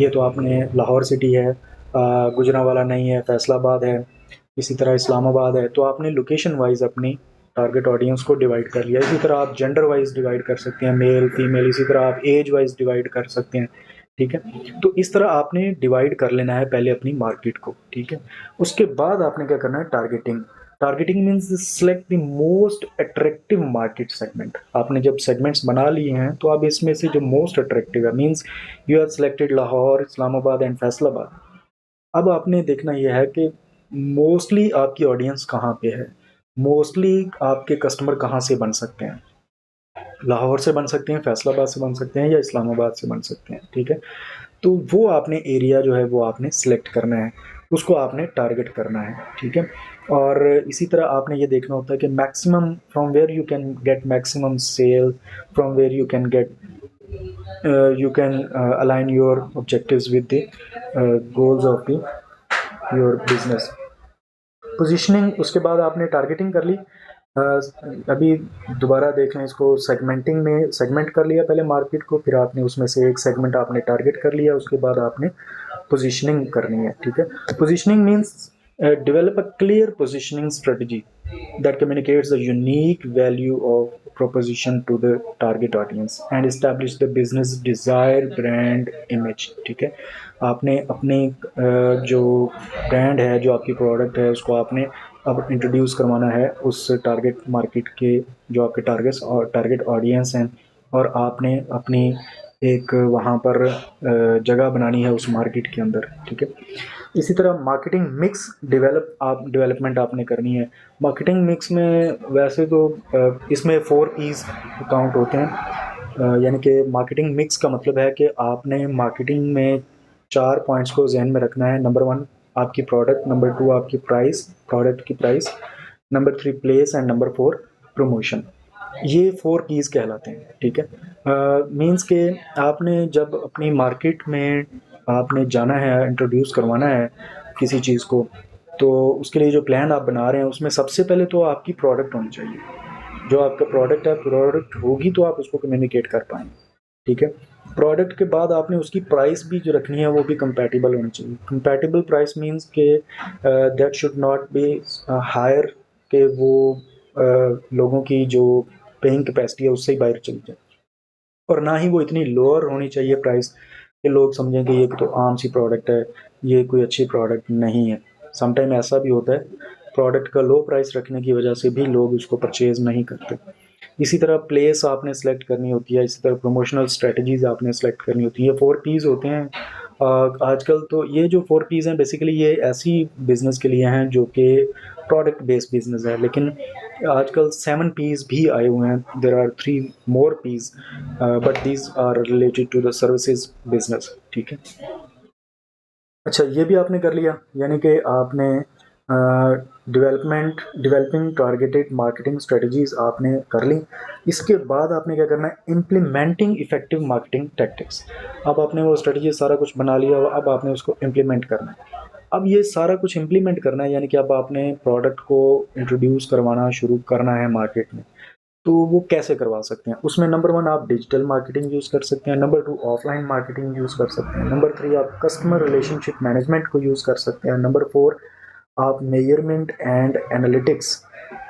ये तो आपने लाहौर सिटी है, गुजरांवाला नहीं है, फैसलाबाद है, इसी तरह इस्लामाबाद है। तो आपने लोकेशन वाइज अपनी टारगेट ऑडियंस को डिवाइड कर लिया। इसी तरह आप जेंडर वाइज डिवाइड कर सकते हैं, मेल फीमेल, इसी तरह आप एज वाइज डिवाइड कर सकते हैं। ठीक है, तो इस तरह आपने डिवाइड कर लेना है पहले अपनी मार्केट को। ठीक है, उसके बाद आपने क्या करना है, targeting. Targeting means select the most attractive market segment. आपने जब सेगमेंट्स बना लिए हैं तो आप इसमें से जो मोस्ट अट्रैक्टिव है, means you have selected Lahore, Islamabad and Faisalabad. अब आपने देखना यह है कि मोस्टली आपकी ऑडियंस कहाँ पे है, मोस्टली आपके कस्टमर कहाँ से बन सकते हैं। लाहौर से बन सकते हैं, फैसलाबाद से बन सकते हैं, या इस्लामाबाद से बन सकते हैं। ठीक है, तो वो आपने एरिया जो है वो आपने सिलेक्ट करना है, उसको आपने टारगेट करना है। ठीक है, और इसी तरह आपने ये देखना होता है कि maximum from where you can get maximum sale, from where you can align your objectives with the goals of the your business. Positioning, उसके बाद आपने टारगेटिंग कर ली। अभी दोबारा देख लें इसको, सेगमेंटिंग में सेगमेंट कर लिया पहले मार्केट को, फिर आपने उसमें से एक सेगमेंट आपने टारगेट कर लिया, उसके बाद आपने पोजीशनिंग करनी है। ठीक है, positioning means develop a clear positioning strategy that communicates the unique value of proposition to the target audience and establish the business desired brand image। ठीक है, आपने अपने जो ब्रांड है, जो आपकी प्रोडक्ट है, उसको आपने अब इंट्रोड्यूस करवाना है उस टारगेट मार्केट के, जो आपके टारगेट्स और टारगेट ऑडियंस हैं, और आपने अपनी एक वहाँ पर जगह बनानी है उस मार्केट के अंदर। ठीक है, इसी तरह मार्केटिंग मिक्स डेवलपमेंट आपने करनी है। मार्केटिंग मिक्स में वैसे तो इसमें 4 P's काउंट होते हैं, यानी कि मार्केटिंग मिक्स का मतलब है कि आपने मार्केटिंग में 4 पॉइंट्स को जहन में रखना है। नंबर 1 आपकी प्रोडक्ट, नंबर 2 आपकी प्राइस, प्रोडक्ट की price, number 3 place, and number 4 promotion. ये 4 P's कहलाते हैं। ठीक है, मीन्स के आपने जब अपनी मार्केट में आपने जाना है, इंट्रोड्यूस करवाना है किसी चीज़ को, तो उसके लिए जो प्लान आप बना रहे हैं उसमें सबसे पहले तो आपकी प्रोडक्ट होनी चाहिए। जो आपका प्रोडक्ट है, प्रोडक्ट होगी तो आप उसको कम्युनिकेट कर पाएंगे। ठीक है, प्रोडक्ट के बाद आपने उसकी प्राइस भी जो रखनी है वो भी कंपैटिबल होनी चाहिए। कंपैटिबल प्राइस मींस के that should not be higher, के वो लोगों की जो पेइंग कैपेसिटी है उससे ही बाहर चली जाए, और ना ही वो इतनी लोअर होनी चाहिए प्राइस कि लोग समझें कि ये तो आम सी प्रोडक्ट है, ये कोई अच्छी प्रोडक्ट नहीं है। समटाइम ऐसा भी होता है, प्रोडक्ट का लो प्राइस रखने की वजह से भी लोग उसको परचेज नहीं करते। इसी तरह प्लेस आपने सेलेक्ट करनी होती है, इसी तरह प्रमोशनल स्ट्रेटजीज आपने सेलेक्ट करनी होती है। 4 P's होते हैं। आजकल तो ये जो 4 P's हैं बेसिकली ये ऐसी बिजनेस के लिए हैं जो कि प्रोडक्ट बेस्ड बिजनेस है, लेकिन आजकल 7 P's भी आए हुए हैं। There are 3 more P's, but these are related to the services business. ठीक है, अच्छा ये भी आपने कर लिया, यानी कि आपने डेवलपिंग टारगेटेड मार्केटिंग स्ट्रेटजीज आपने कर ली। इसके बाद आपने क्या करना है, इम्प्लीमेंटिंग इफेक्टिव मार्केटिंग टैक्टिक्स। अब आपने वो स्ट्रेटजी सारा कुछ बना लिया, अब आपने उसको इम्प्लीमेंट करना है। अब ये सारा कुछ इम्प्लीमेंट करना है, यानी कि अब आपने प्रोडक्ट को इंट्रोड्यूस करवाना शुरू करना है मार्केट में। तो वो कैसे करवा सकते हैं, उसमें नंबर 1 आप डिजिटल मार्केटिंग यूज़ कर सकते हैं, नंबर 2 ऑफलाइन मार्केटिंग यूज़ कर सकते हैं, नंबर 3 आप कस्टमर रिलेशनशिप मैनेजमेंट को यूज़ कर सकते हैं, नंबर 4 आप मेजरमेंट एंड एनालिटिक्स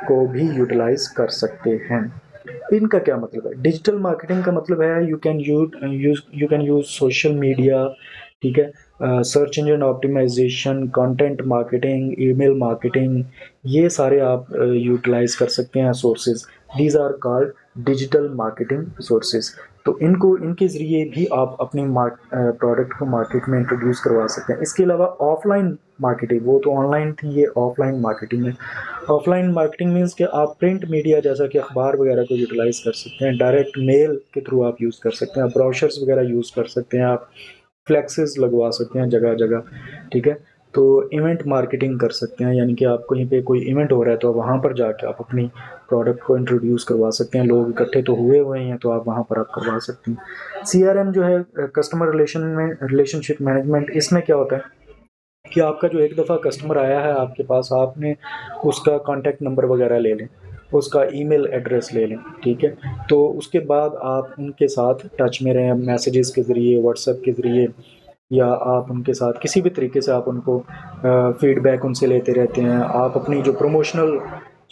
को भी यूटिलाइज कर सकते हैं। इनका क्या मतलब है, डिजिटल मार्केटिंग का मतलब है you can use social media. ठीक है, search engine optimisation, content marketing, email marketing, ये सारे आप यूटिलाइज कर सकते हैं sources. These are called digital marketing sources. तो इनको इनके ज़रिए भी आप अपनी प्रोडक्ट को मार्केट में इंट्रोड्यूस करवा सकते हैं। इसके अलावा ऑफलाइन मार्केटिंग, वो तो ऑनलाइन थी, ये ऑफलाइन मार्केटिंग है। ऑफलाइन मार्केटिंग मीन्स कि आप प्रिंट मीडिया जैसा कि अखबार वगैरह को यूटिलाइज कर सकते हैं, डायरेक्ट मेल के थ्रू आप यूज़ कर सकते हैं, ब्रोशर्स वगैरह यूज़ कर सकते हैं, आप फ्लैक्सेस लगवा सकते हैं जगह जगह। ठीक है, तो इवेंट मार्केटिंग कर सकते हैं, यानी कि आप कहीं पे कोई इवेंट हो रहा है तो वहाँ पर जाके आप अपनी प्रोडक्ट को इंट्रोड्यूस करवा सकते हैं। लोग इकट्ठे तो हुए हुए हैं तो आप वहाँ पर आप करवा सकते हैं। CRM जो है, कस्टमर रिलेशनशिप मैनेजमेंट, इसमें क्या होता है कि आपका जो एक दफ़ा कस्टमर आया है आपके पास, आपने उसका कॉन्टैक्ट नंबर वगैरह ले लें, उसका ईमेल एड्रेस ले लें। ठीक है, तो उसके बाद आप उनके साथ टच में रहें, मैसेजेस के ज़रिए, व्हाट्सएप के ज़रिए, या आप उनके साथ किसी भी तरीके से आप उनको फीडबैक उनसे लेते रहते हैं। आप अपनी जो प्रमोशनल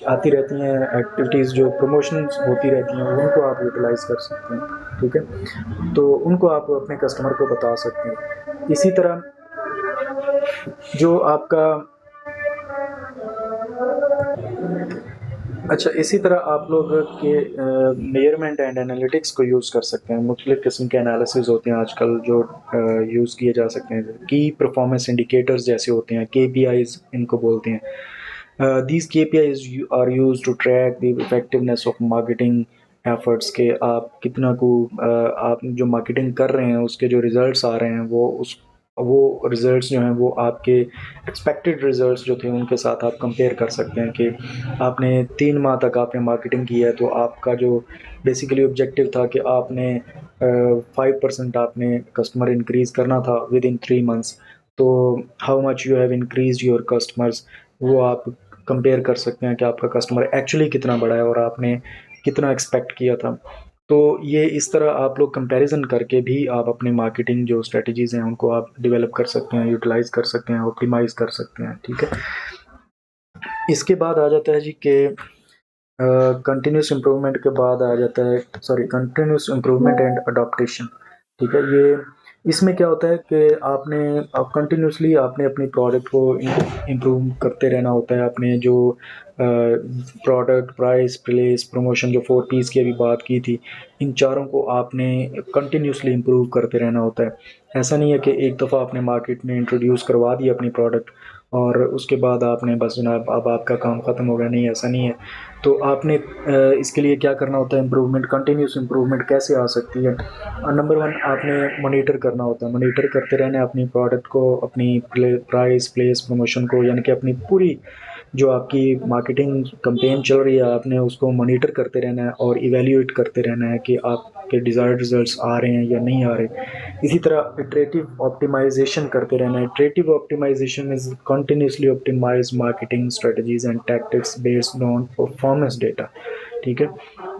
आती रहती हैं एक्टिविटीज़, जो प्रमोशंस होती रहती हैं, उनको आप यूटिलाइज कर सकते हैं। ठीक है, तो उनको आप अपने कस्टमर को बता सकते हैं। इसी तरह जो आपका, अच्छा इसी तरह आप लोग के मेजरमेंट एंड एनालिटिक्स को यूज़ कर सकते हैं। मुख्तलिफ़ किस्म के एनालिसिस होते हैं आजकल जो यूज़ किए जा सकते हैं। की परफॉर्मेंस इंडिकेटर्स जैसे होते हैं, KPIs इनको बोलते हैं। These KPIs are use to track the effectiveness of marketing efforts, के आप कितना को आप जो मार्केटिंग कर रहे हैं उसके जो रिजल्ट्स आ रहे हैं वो वो रिजल्ट्स जो हैं वो आपके एक्सपेक्टेड रिजल्ट्स जो थे उनके साथ आप कंपेयर कर सकते हैं कि आपने 3 माह तक आपने मार्केटिंग की है, तो आपका जो बेसिकली ऑब्जेक्टिव था कि आपने 5% आपने कस्टमर इंक्रीज करना था विद इन 3 मंथ्स, तो how much you have increase your customers, वो आप कंपेयर कर सकते हैं कि आपका कस्टमर एक्चुअली कितना बड़ा है और आपने कितना एक्सपेक्ट किया था। तो ये इस तरह आप लोग कंपैरिजन करके भी आप अपने मार्केटिंग जो स्ट्रेटजीज हैं उनको आप डेवलप कर सकते हैं, यूटिलाइज कर सकते हैं, ऑप्टिमाइज कर सकते हैं, ठीक है। इसके बाद आ जाता है जी कि कंटिन्यूस इम्प्रूवमेंट के बाद आ जाता है, sorry, continuous improvement and adaptation, ठीक है। ये इसमें क्या होता है कि आपने आप कंटिन्यूसली आपने अपनी प्रोडक्ट को इम्प्रूव करते रहना होता है। आपने जो प्रोडक्ट, प्राइस, प्लेस, प्रमोशन, जो 4 पीस की अभी बात की थी, इन चारों को आपने कंटिन्यूसली इम्प्रूव करते रहना होता है। ऐसा नहीं है कि एक दफ़ा आपने मार्केट में इंट्रोड्यूस करवा दी अपनी प्रोडक्ट और उसके बाद आपने बस जनाब अब आपका काम ख़त्म हो गया, नहीं, ऐसा नहीं है। तो आपने इसके लिए क्या करना होता है, इम्प्रूवमेंट, कंटिन्यूस इम्प्रूवमेंट कैसे आ सकती है। नंबर वन, आपने मॉनिटर करना होता है, मॉनिटर करते रहना है अपनी प्रोडक्ट को, अपनी प्राइस, प्लेस, प्रमोशन को, यानी कि अपनी पूरी जो आपकी मार्केटिंग कंपेन चल रही है आपने उसको मॉनिटर करते रहना है और इवेल्युएट करते रहना है कि आपके डिज़ायर्ड रिजल्ट्स आ रहे हैं या नहीं आ रहे। इसी तरह इटरेटिव ऑप्टिमाइजेशन करते रहना है। Iterative optimisation is continuously optimise marketing strategies and tactics based on performance data, ठीक है।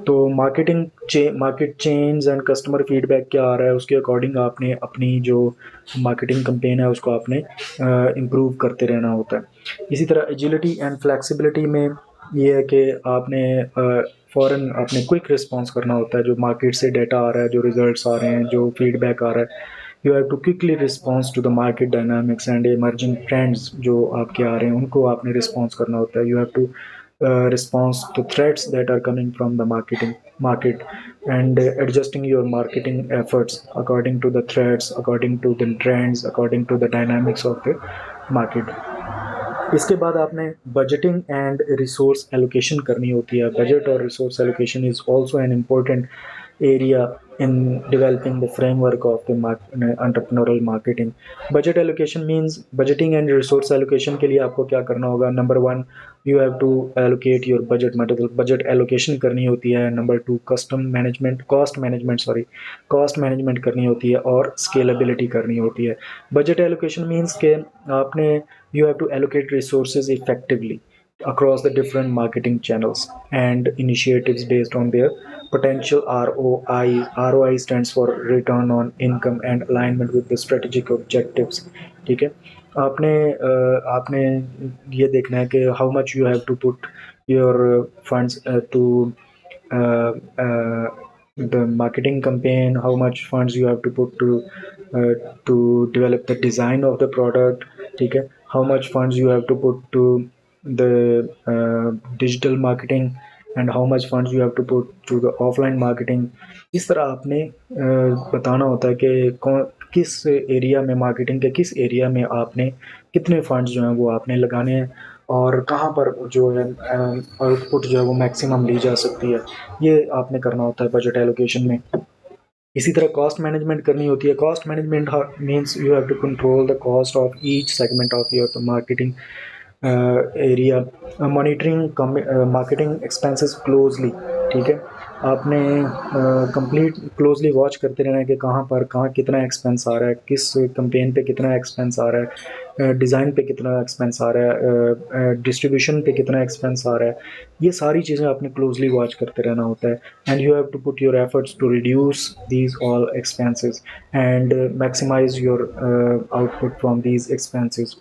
तो market change and customer feedback क्या आ रहा है उसके अकॉर्डिंग आपने अपनी जो मार्केटिंग कंपेन है उसको आपने इम्प्रूव करते रहना होता है। इसी तरह एजिलिटी एंड फ्लेक्सिबिलिटी में ये है कि आपने फ़ौरन आपने क्विक रिस्पॉन्स करना होता है। जो मार्केट से डेटा आ रहा है, जो रिजल्ट्स आ रहे हैं, जो फीडबैक आ रहा है, you have to quickly response to the market dynamics and emerging trends जो आपके आ रहे हैं उनको आपने रिस्पॉन्स करना होता है। You have to response to threats that are coming from the market and adjusting your marketing efforts according to the threats, according to the trends, according to the dynamics of the market। इसके बाद आपने budgeting and resource allocation करनी होती है। Budget और resource allocation is also an important area in developing the framework of the entrepreneurial marketing। budget allocation means budgeting and resource allocation के लिए आपको क्या करना होगा। Number one, you have to allocate your budget, मतलब budget allocation करनी होती है। Number two, custom management cost management sorry cost management करनी होती है और स्केलेबिलिटी करनी होती है। बजट एलोकेशन मीन्स के आपने you have to allocate resources effectively across the different marketing channels and initiatives based on their potential ROI। ROI stands for return on income and alignment with the strategic objectives, ठीक है। आपने ये देखना है कि how much you have to put your funds to uh, uh, the marketing campaign, how much funds you have to put to develop the design of the product, ठीक है। how much funds you have to put to the digital marketing and how much funds you have to put to the offline marketing। इस तरह आपने बताना होता है कि किस एरिया में, मार्केटिंग के किस एरिया में आपने कितने फंड्स जो हैं वो आपने लगाने हैं और कहाँ पर जो है आउटपुट जो है वो मैक्सिमम ली जा सकती है। ये आपने करना होता है बजट एलोकेशन में। इसी तरह कॉस्ट मैनेजमेंट करनी होती है। Cost management means you have to control the cost of each segment of your marketing area, monitoring marketing expenses closely, ठीक है। आपने कंप्लीट क्लोजली वॉच करते रहना है कि कहाँ कितना एक्सपेंस आ रहा है, किस कंपेन पे कितना एक्सपेंस आ रहा है, डिज़ाइन पे कितना एक्सपेंस आ रहा है, डिस्ट्रीब्यूशन पे कितना एक्सपेंस आ रहा है। ये सारी चीज़ें आपने क्लोजली वॉच करते रहना होता है and you have to put your efforts to reduce these all expenses and maximise your output from these expenses.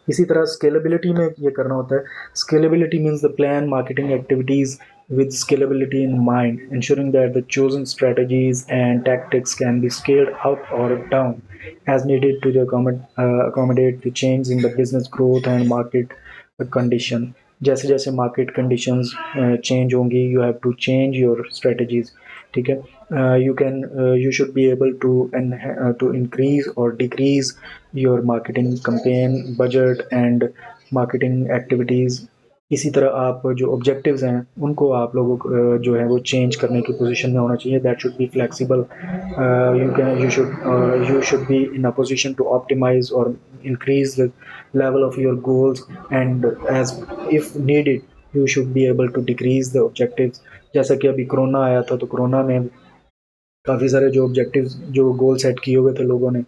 इसी तरह स्केलेबिलिटी में ये करना होता है। Scalability means the plan marketing activities with scalability in mind, ensuring that the chosen strategies and tactics can be scaled up or down as needed to accommodate the change in the business growth and market condition। जैसे जैसे market conditions change होंगी you have to change your strategies, ठीक है। You should be able to increase और decrease your marketing campaign budget and marketing activities इसी तरह आप जो ऑब्जेक्टिव्स हैं उनको आप लोगों को जो है वो चेंज करने की पोजीशन में होना चाहिए. That should be flexible. You should be in a position to optimize or increase the level of your goals, and as if needed you should be able to decrease the objectives. जैसा कि अभी corona आया था, तो corona में काफ़ी सारे जो ऑब्जेक्टिव्स जो गोल सेट किए हुए थे लोगों ने,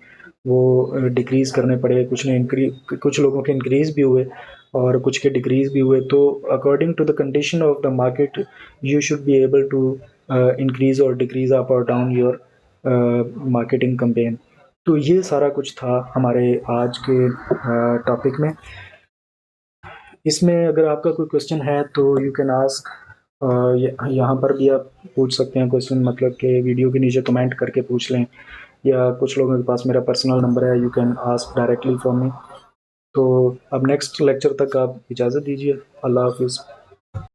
वो डिक्रीज़ करने पड़े. कुछ ने इंक्रीज, कुछ लोगों के इंक्रीज़ भी हुए और कुछ के डिक्रीज़ भी हुए. तो according to the condition of the market you should be able to increase और डिक्रीज अप और डाउन योर मार्केटिंग कैंपेन. तो ये सारा कुछ था हमारे आज के टॉपिक में. इसमें अगर आपका कोई क्वेश्चन है तो यू कैन आस्क. यहाँ पर भी आप पूछ सकते हैं क्वेश्चन, मतलब कि वीडियो के नीचे कमेंट करके पूछ लें, या कुछ लोगों के पास मेरा पर्सनल नंबर है, you can ask directly from me. तो अब नेक्स्ट लेक्चर तक आप इजाज़त दीजिए. अल्लाह हाफिज़.